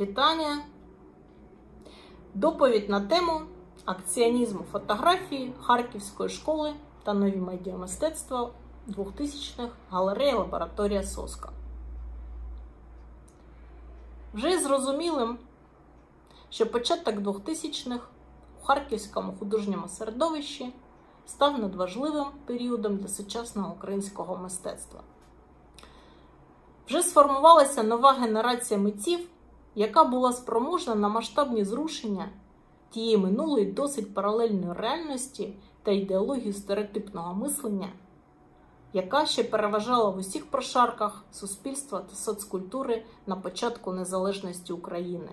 Вітання! Доповідь на тему акціонізму фотографії Харківської школи та нові медіамистецтва 2000-х, галерея лабораторія Соска. Вже зрозумілим, що початок 2000-х у харківському художньому середовищі став надважливим періодом для сучасного українського мистецтва. Вже сформувалася нова генерація митців, яка була спроможна на масштабні зрушення тієї минулої досить паралельної реальності та ідеології стереотипного мислення, яка ще переважала в усіх прошарках суспільства та соцкультури на початку незалежності України.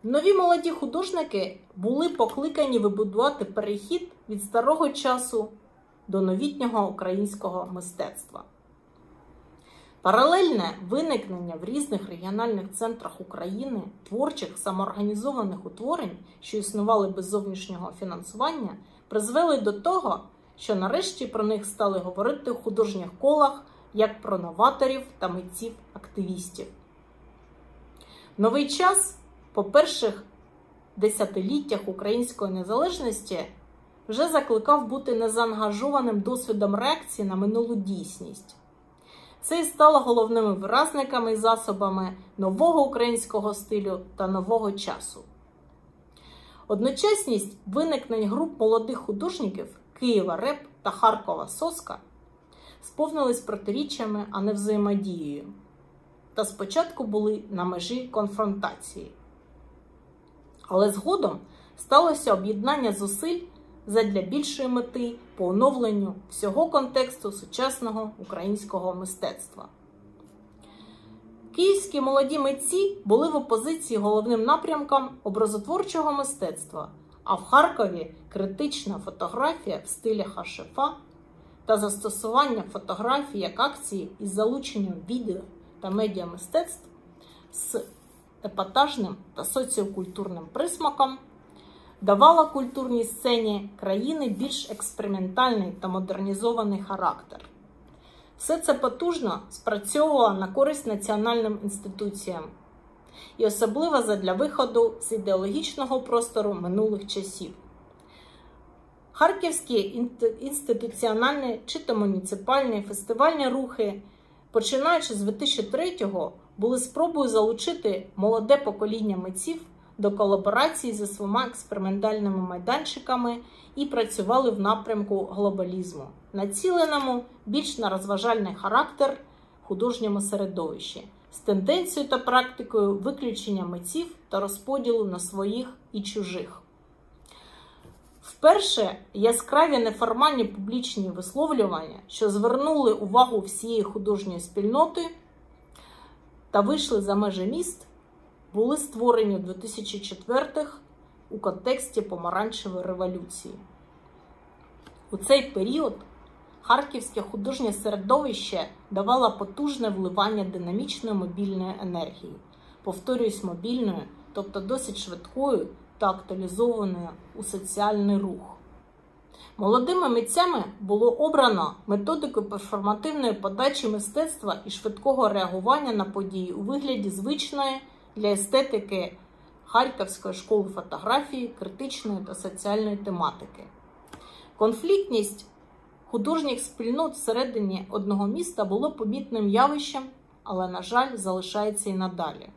Нові молоді художники були покликані вибудувати перехід від старого часу до новітнього українського мистецтва. Паралельне виникнення в різних регіональних центрах України творчих самоорганізованих утворень, що існували без зовнішнього фінансування, призвели до того, що нарешті про них стали говорити у художніх колах як про новаторів та митців-активістів. Новий час, по перших десятиліттях української незалежності, вже закликав бути незаангажованим досвідом реакції на минулу дійсність. Це і стало головними виразниками і засобами нового українського стилю та нового часу. Одночасність виникнень груп молодих художників Києва РЕП та Харкова Соска сповнились протиріччями, а не взаємодією, та спочатку були на межі конфронтації. Але згодом сталося об'єднання зусиль задля більшої мети по оновленню всього контексту сучасного українського мистецтва. Київські молоді митці були в опозиції головним напрямкам образотворчого мистецтва, а в Харкові критична фотографія в стилі ХШФ та застосування фотографії як акції із залученням відео та медіамистецтв з епатажним та соціокультурним присмаком давала культурній сцені країни більш експериментальний та модернізований характер. Все це потужно спрацьовувало на користь національним інституціям і особливо задля виходу з ідеологічного простору минулих часів. Харківські інституціональні чи то муніципальні фестивальні рухи, починаючи з 2003-го, були спробою залучити молоде покоління митців до колаборації зі своїми експериментальними майданчиками і працювали в напрямку глобалізму, націленому більш на розважальний характер художньому середовищі, з тенденцією та практикою виключення митців та розподілу на своїх і чужих. Вперше яскраві неформальні публічні висловлювання, що звернули увагу всієї художньої спільноти та вийшли за межі міст, були створені в 2004-х у контексті помаранчевої революції. У цей період харківське художнє середовище давало потужне вливання динамічної мобільної енергії, повторююсь, мобільної, тобто досить швидкою та актуалізованою у соціальний рух. Молодими митцями було обрано методику перформативної подачі мистецтва і швидкого реагування на події у вигляді звичної для естетики Харківської школи фотографії, критичної та соціальної тематики. Конфліктність художніх спільнот всередині одного міста було помітним явищем, але, на жаль, залишається і надалі.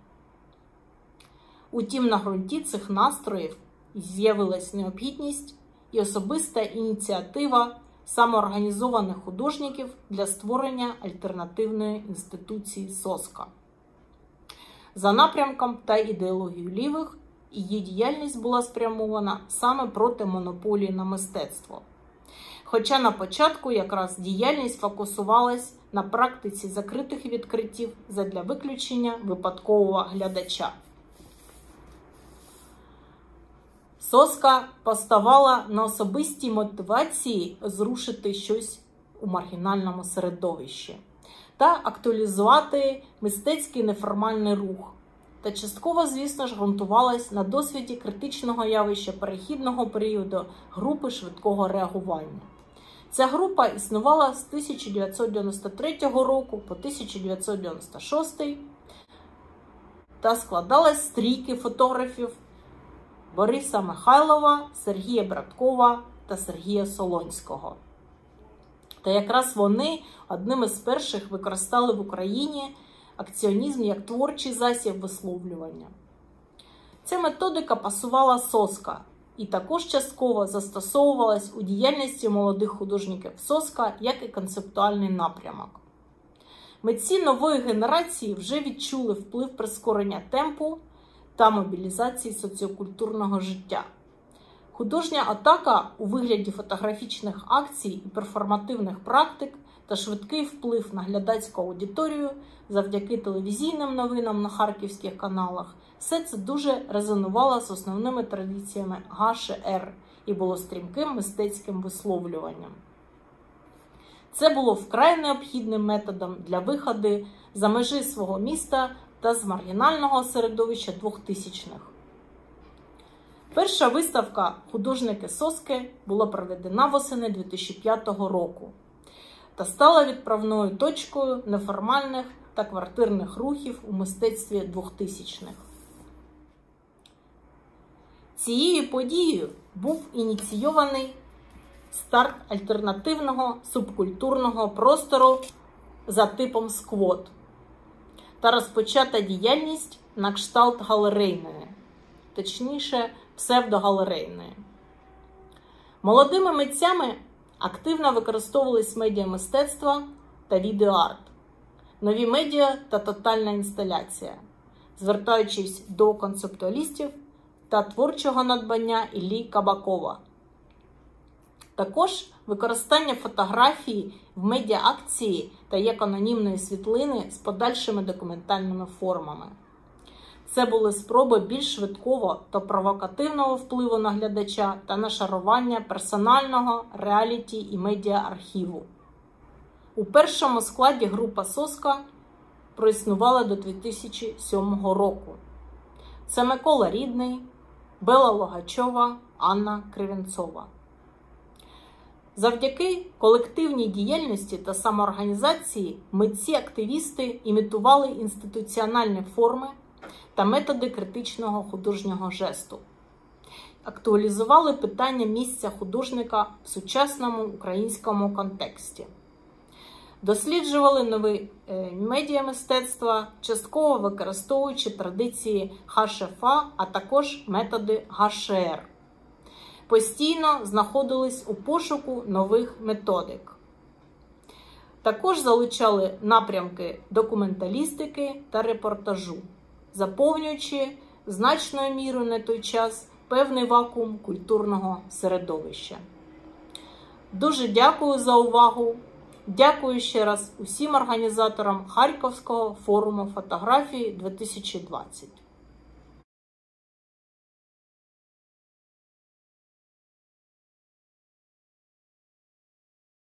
Утім, на ґрунті цих настроїв з'явилась необхідність і особиста ініціатива самоорганізованих художників для створення альтернативної інституції Соска. За напрямком та ідеологією лівих, її діяльність була спрямована саме проти монополії на мистецтво. Хоча на початку якраз діяльність фокусувалась на практиці закритих відкриттів задля виключення випадкового глядача. Соска поставала на особистій мотивації зрушити щось у маргінальному середовищі та актуалізувати мистецький неформальний рух. Та частково, звісно ж, ґрунтувалась на досвіді критичного явища перехідного періоду групи швидкого реагування. Ця група існувала з 1993 року по 1996, та складалась з трійки фотографів Бориса Михайлова, Сергія Браткова та Сергія Солонського. Та якраз вони одним із перших використали в Україні акціонізм як творчий засіб висловлювання. Ця методика пасувала СОСКА і також частково застосовувалась у діяльності молодих художників СОСКА як і концептуальний напрямок. Митці нової генерації вже відчули вплив прискорення темпу та мобілізації соціокультурного життя. Художня атака у вигляді фотографічних акцій і перформативних практик та швидкий вплив на глядацьку аудиторію завдяки телевізійним новинам на харківських каналах – все це дуже резонувало з основними традиціями ГШР і було стрімким мистецьким висловлюванням. Це було вкрай необхідним методом для виходу за межі свого міста та з маргінального середовища 2000-х. Перша виставка «Художники СОСКи» була проведена восени 2005 року та стала відправною точкою неформальних та квартирних рухів у мистецтві 2000-х. Цією подією був ініційований старт альтернативного субкультурного простору за типом сквот та розпочата діяльність на кшталт галерейної, точніше псевдогалерейної. Молодими митцями активно використовувались медіамистецтва та відеоарт, нові медіа та тотальна інсталяція, звертаючись до концептуалістів та творчого надбання Іллі Кабакова. Також використання фотографії в медіа-акції та як анонімної світлини з подальшими документальними формами. Це були спроби більш швидкого та провокативного впливу на глядача та нашарування персонального реаліті і медіа-архіву. У першому складі група СОСКа проіснувала до 2007 року. Це Микола Рідний, Бела Логачова, Анна Кривенцова. Завдяки колективній діяльності та самоорганізації митці-активісти імітували інституціональні форми та методи критичного художнього жесту, актуалізували питання місця художника в сучасному українському контексті, досліджували нові медіамистецтва, частково використовуючи традиції ХШФА, а також методи ГШР. Постійно знаходились у пошуку нових методик. Також залучали напрямки документалістики та репортажу, заповнюючи значною мірою на той час певний вакуум культурного середовища. Дуже дякую за увагу. Дякую ще раз усім організаторам Харківського форуму фотографії 2020.